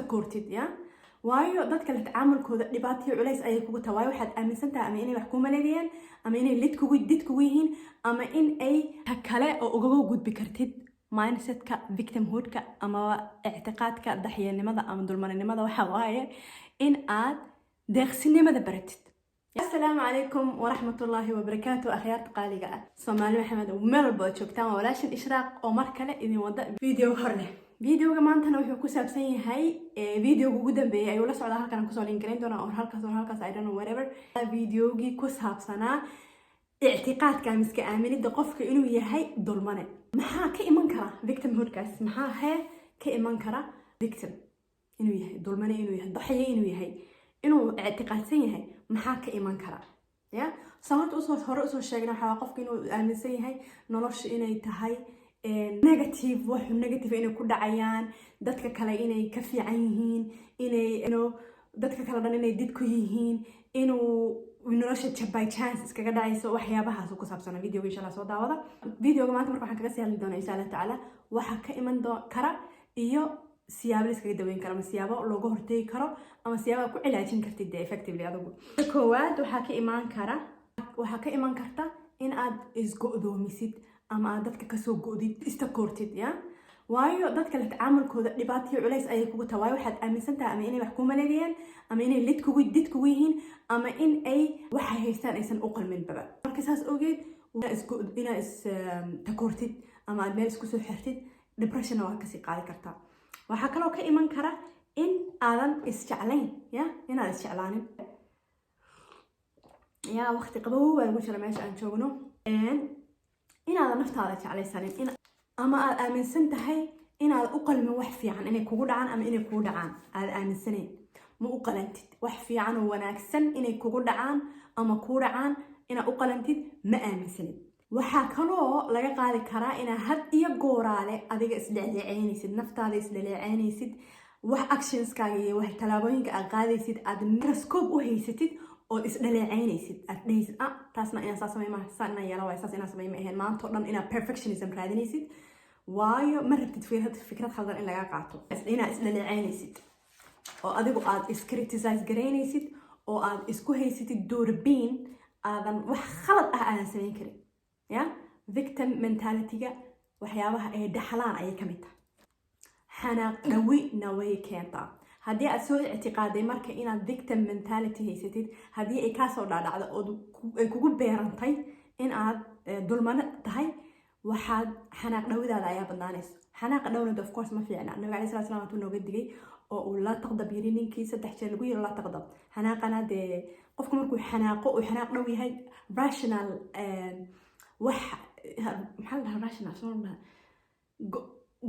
istakoortid ya waayo dadka la tacaamulkooda dhibaatyo culays ay kugu tahay waayo waxaad aaminsantahay ama inay wax ku maleeyeen ama inay lid kugu yihiin ama in ay kale oo uga gudbi kartid mindsetka victimhoodka ama اعتقادka daxyeennimada ama dulmanimada waxa waaye in aad deeqsinimada baratid. السلام عليكم ورحمة الله وبركاته أخيار قالقة سومالي محمد وملبو joogtaan walaashin ishraaq oo mar kale idin wada video hor leh videoga maantana wuxuu ku saabsan yahay videoga ugu dambeeyay ayuu la socdaa halkan ku soo link gareyn doona oo halkaas I don't know whatever videogi ku saabsanaa اعتقادka miska aaminida qofka inuu yahay dulmane maxaa ka iman kara victimhoodkaas maxaa ka iman kara victim inuu yahay dulmane inuu yahay daxye inuu yahay inuu اعتقادsan yahay maxaa ka iman kara ya sababta hore usoo sheegna waxa qofka inuu aaminsan yahay nolosha inay tahay negative wax negative inay ku dhacayaan dadka kale inay ka fiican yihiin inay dadka kale dhan inay did ku yihiin inuu nolosha by chance iskaga dhacayso waxyaabahaas ku saabsan videoga insha Allah soo daawada videoga maanta marka waxaan kaga sii hadli doonaa insha Allah taala waxa ka iman kara iyo siyaabo iskaga daweyn kara ama siyaabo looga hortagi karo ama siyaabo ku cilaajin kartid effectively adigu koowaad waxa ka iman karta in aad isgo'doomisid ama aad dadka ka soo go'did istakoortid ya waayo dadka la tacaamulkooda dhibaatyo culays ay kugu tahay waayo waxaad aaminsantahay ama inay wax ku maleeyeen ama inay lid kugu yihiin ama in ay waxa haystaan aysan u qalmin baba marka saas ogeed inaad istakoortid ama aad meel isku soo xirtid depression waa ka sii qaadi kartaa waxa kaloo ka iman kara in aadan isjeclayn ya inaad isjeclaanin ya waqti qabow baa ugu jira meesha aan joogno inaadan naftaada jeclaysanin ama aad aaminsan tahay inaad u qalmin wax fiican inay kugu dhacaan ama inay kugu dhacaan aad aaminsaneen ma u qalantid wax fiican oo wanaagsan inay kugu dhacaan ama kugu dhacaan inaad u qalantid ma aaminsanid waxaa kaloo laga qaadi karaa inaad had iyo gooraale adiga isdhaleeceynaysid naftaada isdhaleeceynaysid wax actionskaaga iyo wax talaabooyinka aad qaadaysid aad microscope u haysatid oo isdhaleeceynaysid aad dhahaysid taasna inaan saa sameey ma saana yeelo way saas inaan sameey ma ahayn maanta oo dhan inaad perfectionism raadinaysid waayo ma rabtid fikrad khaldan in laga qaato inaad isdhaleeceynaysid oo adigu aad iscriticize gareynaysid oo aad isku haysatid doorbin aadan wax khalad aadan sameyn karin ya victim mentality-ga waxyaabaha ay dhaxlaan ay ka mid tahay xanaaq dhawina way keentaa haddii aad soo ictiqaaday marka inaad victim mentality haysatid haddii ay ka soo dhaadhacdo oo ay kugu beerantay in aad dulmane tahay waxaad xanaaq dhawidaada ayaa badnaanaysa xanaaqa dhawnada of course ma fiicna nabiga calayhi salaatu wasalaam tuu nooga digay oo uu la taqdab yiri ninkii 3 jeer lagu yiri la taqdab xanaaqana dee qofku markuu xanaaqo uu xanaaq dhaw yahay rational wax maxaa la rational soo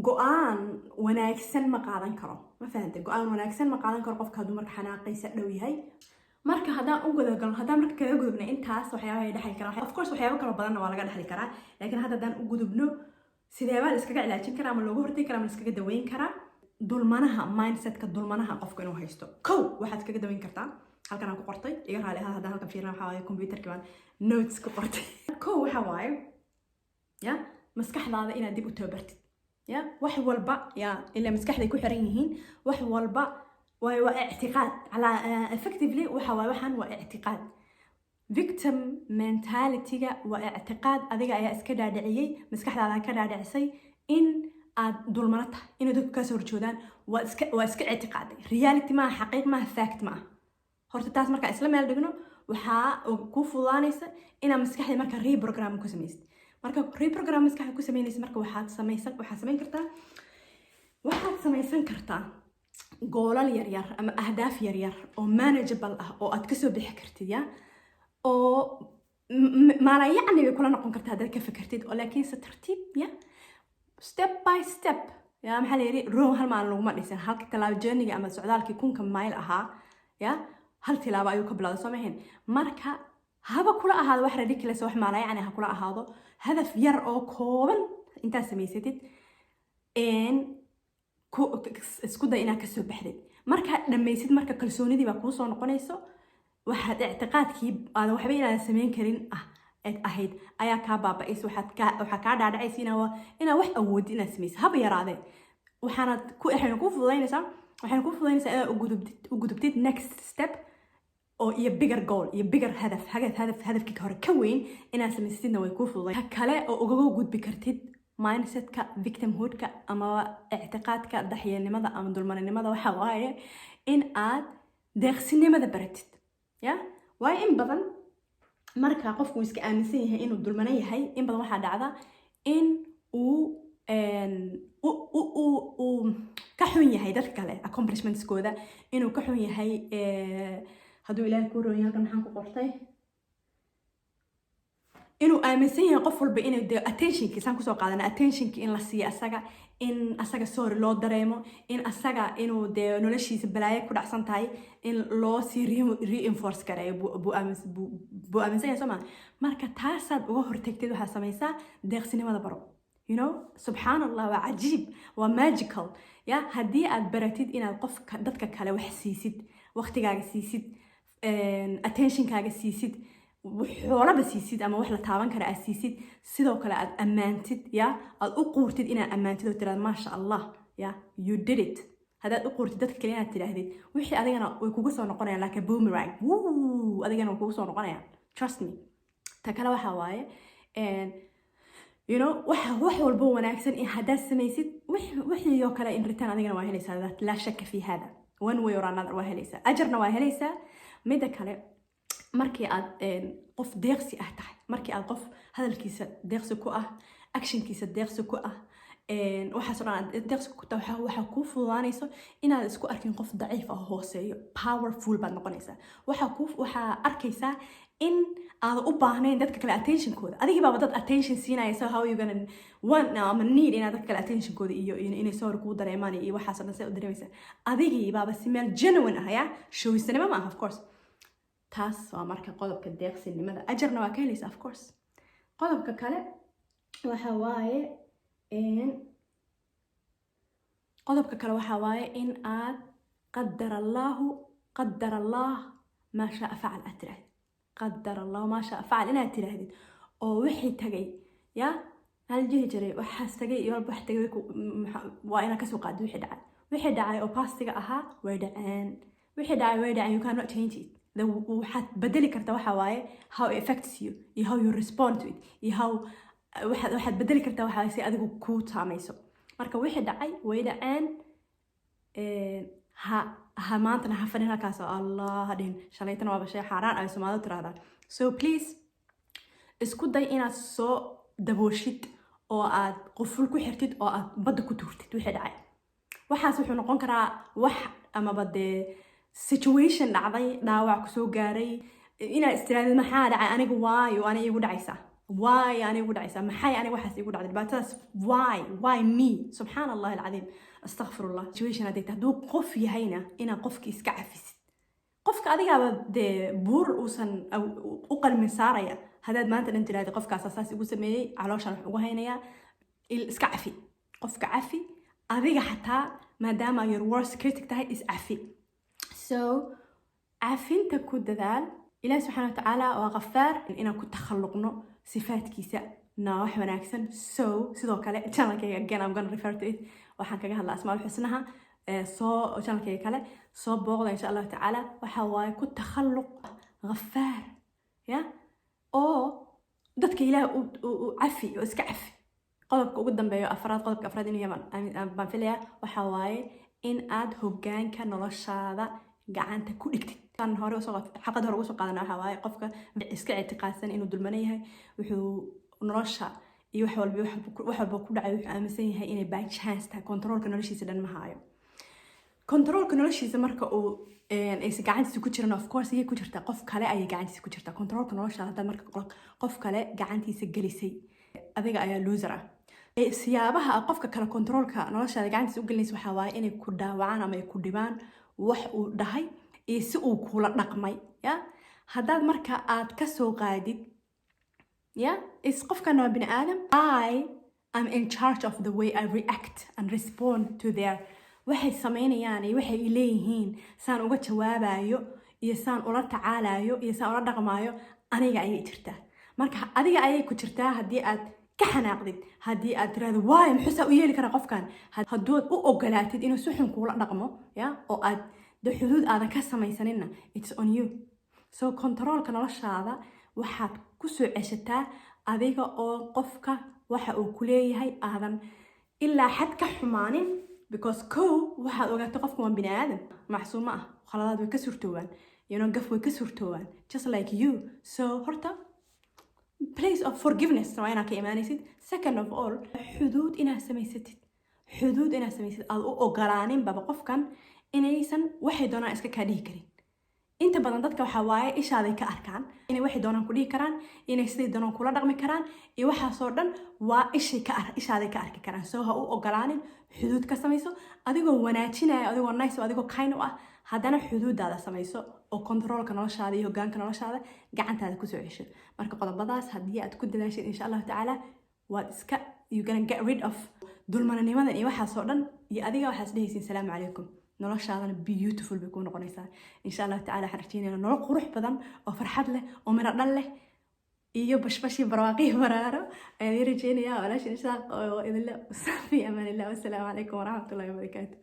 go'aan wanaagsan ma qaadan karo ma fahamtay go'aan wanaagsan ma qaadan karo qofka hadduu marka xanaaqaysa dhow yahay marka haddaan u gudagalno haddaan marka kaga gudubno intaas waxyaabaha ay dhaxli karaan of course waxyaabo kala badanna waa laga dhaxli karaa laakiin hadda haddaan u gudubno sidee baa la iskaga cilaajin karaa ama looga hortagi karaa ama la iskaga daweyn karaa dulmanaha mindsetka dulmanaha qofka inuu haysto kow waxaad iskaga daweyn kartaa halkan aan ku qortay iga raali ahaa haddaan halkan fiirina waxaa waaye computerkii baan notes ku qortay kow waxa waaye ya maskaxdaada inaad dib u tababartid ya wax walba ya ilaa maskaxday ku xiran yihiin wax walba waa اعتقاد على effectively waxaan waa اعتقاد victim mentality-ga waa اعتقاد adiga ayaa iska dhaadhiciyay maskaxdaada ka dhaadhicisay in aad dulmana tahay inay dadku ka soo horjoodaan waa iska اعتقاد reality ma xaqiiq ma fact ma horta taas marka isla meel dhigno waxa ku fudaanaysa inaad maskaxda marka reprogram ku samaysid marka reprogram maskaxda ku sameynaysa marka waxaad samaysan kartaa goolal yaryar ama ahdaaf yaryar oo manageable ah oo aad ka soo bixi kartid ya oo maana yacni way kula noqon kartaa haddaad ka fikirtid oo laakiin si tartiib ya step by step ya maxaa la yiri room hal maalin laguma dhisin halka talaabo journey ama socdaalkii 1000 mile ahaa ya hal tilaabo ayuu ka bilowday soo mahayn marka haba kula ahaado wax ridiculous wax maala yacni ha kula ahaado hadaf yar oo kooban intaad samaysatid isku day inaad kasoo baxdid markaad dhammaysid marka kalsoonidii baa kuu soo noqonayso waxaad اعتقادkii aad waxba inaad sameyn karin ahayd ayaa kaa baaba'aysa waxaa kaa dhaadhacaysa inaad wax awoodid inaad samaysid haba yaraadee waxaanad ku fududaynaysaa waxaan ku fududaynaysaa inaad u gudubtid next step oo iyo bigger goal iyo bigger hadafkii hore ka weyn inaad samaysatidna way kuu fududayn. ta kale oo ugaga gudbi kartid mindsetka victimhoodka ama ictiqaadka daxyeelnimada ama dulmarinimada waxa waaye in aad deeqsinimada baratid. waayo in badan marka qofku iska aaminsan yahay inuu dulmanan yahay, in badan waxaa dhacda in uu ka xun yahay dadka kale accomplishmentskooda, inuu ka xun yahay hadduu ilaahay kuu roon yahay halkan maxaan ku qortay, inuu aaminsan yahay qof walba inuu de attentionki saan kusoo qaadana attentionki in la siiyo asaga, in asaga sorry loo dareemo, in asaga inuu de noloshiisa balaayo ku dhacsan tahay in loo sii reinforce kareeyo buu aaminsan yahay soo maa. marka taasaad uga hortagtid waxaad samaysaa deeqsinimada baro. subxaan allah, waa cajiib, waa magical. haddii aad baratid inaad qofka dadka kale wax siisid, waqtigaaga siisid, attentionkaaga siisid, xoolaba siisid ama wax la taaban kara aad siisid, sidoo kale aad ammaantid, aad u quurtid inaad ammaantid oo tiraad maasha allah, you did it. haddaad u quurtid dadka kale inaad tidhaahdid wixii adigana way kugu soo noqonayaan like a boomerang, adigana way kugu soo noqonayaan, trust me. ta kale waxaa waaye wax walba wanaagsan in haddaad samaysid wixii oo kale in return adigana waa helaysaa, laa shaka fi hada, one way or another waa helaysaa, ajarna waa helaysaa. midda kale markii aad qof deeqsi ah tahay, markii aad qof hadalkiisa deeqsi ku ah, actionkiisa deeqsi ku ah, waxaas oo dhan aad deeqsi ku tahay, waxaa kuu fududaanayso inaad isku arkin qof daciif ah hooseeyo, powerful baad noqonaysaa. waxaa arkaysaa in aad u baahnayn dadka kale attentionkooda, adigii baaba dad attention siinaya, so how you gonna want ama need inaad dadka kale attentionkooda iyo inay sorry kuu dareemaan iyo waxaas oo dhan say u dareemaysaa, adigii baaba si meel genuine ah, showsanimo ma aha of course. taas waa marka qodobka deeqsinimada, ajarna waa ka helaysa of course. qodobka kale waxa waaye in aad qadar allah maa shaa facal aad tirahdid, qadar allah maa shaa facal inaad tirahdid oo wixii tagay hal jihi jiray waxaas tagay iyo walba wax tagay waa inaad kasoo qaadid wixii dhacay oo pastiga ahaa way dhaceen, wixii dhacay way dhaceen, you cannot change it. waxaad bedeli kartaa waxa waaye how it affects you iyo how you respond to it iyo how waxaad bedeli kartaa waxa waaye si adigu kuu saamayso. marka wixii dhacay way dhaceen, maantana ha fadhin halkaas oo allah hadhin shalaytana waaba shay xaaraan ay Soomaalidu tirahdaan. so please isku day inaad soo dabooshid oo aad quful ku xirtid oo aad badda ku tuurtid wixii dhacay. waxaas wuxuu noqon karaa wax amaba dee situation dhacday, dhaawac kusoo gaaray, inaad istiraadid maxaa dhacay aniga, waayo aniga igu dhacaysaa, maxay aniga waxaas igu dhacday, dhibaatadaas why me, subxaan allah alcadiim, astaqfirullah. situation hadday tahay hadduu qof yahayna inaad qofkii iska cafisid, qofka adigaaba dee buur uusan u qalmin saaraya haddaad maanta dhan tiraahday qofkaas saas igu sameeyey, calooshan wax ugu haynayaa, iska cafi, qofka cafi, adiga xataa maadaama your worst critic tahay is cafi. so cafinta ku dadaal, ilaahi subxaana watacaala waa qafaar, inaan ku takhalluqno sifaadkiisa na wax wanaagsan. so sidoo kale channelkayga again I'm gonna refer to it, waxaan kaga hadlaa asmaa'ul xusnaha, channelkayga kale soo booqda insha allahu tacaala. waxa waaye ku takhalluq qafaar, oo dadka ilaahi u cafi oo iska cafi. qodobka ugu dambeeyo qodobka afraad inuu yaman baan filayaa waxa waaye in aad hoggaanka noloshaada gacanta ku dhigtid. xaqad hore ugu soo qaadana waxa waaye qofka iska ictiqaadsan inuu dulmanan yahay, wuxuu nolosha iyo wax walba ku dhacay wuxuu aaminsan yahay inay by chance tahay, controolka noloshiisa dhan ma haayo. controolka noloshiisa marka uu aysan gacantiisa ku jiran of course ayay ku jirtaa, qof kale ayay gacantiisa ku jirtaa. controolka noloshaada haddaad marka qof kale gacantiisa gelisay, adiga ayaa loser ah. siyaabaha qofka kale controolka noloshaada gacantiisa u gelinaysa waxaa waaye inay ku dhaawacaan ama ay ku dhibaan wax uu dhahay iyo si uu kula dhaqmay. haddaad marka aad ka soo qaadid is qofkan waa bini aadam, I am in charge of the way I react and respond to their waxay sameynayaan iyo waxay leeyihiin, saan uga jawaabayo iyo saan ula tacaalayo iyo saan ula dhaqmaayo aniga ayay jirtaa. marka adiga ayay ku jirtaa haddii aad كحناقدid haddii aad tiraahdo waay muxuu u yeeli karaa qofkan haddood u ogolaatid inuu si xun kuula dhaqmo ya oo aad de xuduud aadan ka samaysanina it's on you so controlka noloshaada waxaad ku soo ceshataa adiga oo qofka waxa uu ku leeyahay aadan ilaa xad ka xumaanin because waxaad ogaato qofka waa bini aadam maxsuuma ah khaladaad way ka surtoobaan gaf way ka surtoobaan just like you so horta place of forgiveness waa inaad ka imaanaysid second of all xuduud inaad samaysatid aad u ogolaanin baba qofkan inaysan waxay doonaan iska kaa dhihi karin inta badan dadka waxaa waaye ishaaday ka arkaan inay waxay doonaan ku dhihi karaan inay siday doonaan kula dhaqmi karaan iyo waxaasoo dhan waa ishaaday ka arki karaan soo ha u ogolaanin xuduud ka samayso adigoo wanaajinaya adigoo nice oo adigoo kind u ah haddana xuduudaada samayso oo controlka noloshaada iyo hogaanka noloshaada gacantaada kusoo cesho marka qodobadaas haddii aad ku dadaashid insha allahu tacaala waad iska you gonna get rid of dulmananimadan iyo waxaasoo dhan iyo adiga waxaas dhehaysiin salaamu calaykum noloshaadana beautiful bay kuu noqonaysaa insha allahu tacaala waxaan rajeynayna nolol qurux badan oo farxad leh oo miro dhal leh iyo bashbashi barwaaqi baraaro ayaan rajeynaya walaashin insha Allah oo idin la fi amaan illah wassalaamu calaykum waraxmatullaahi wabarakaatuh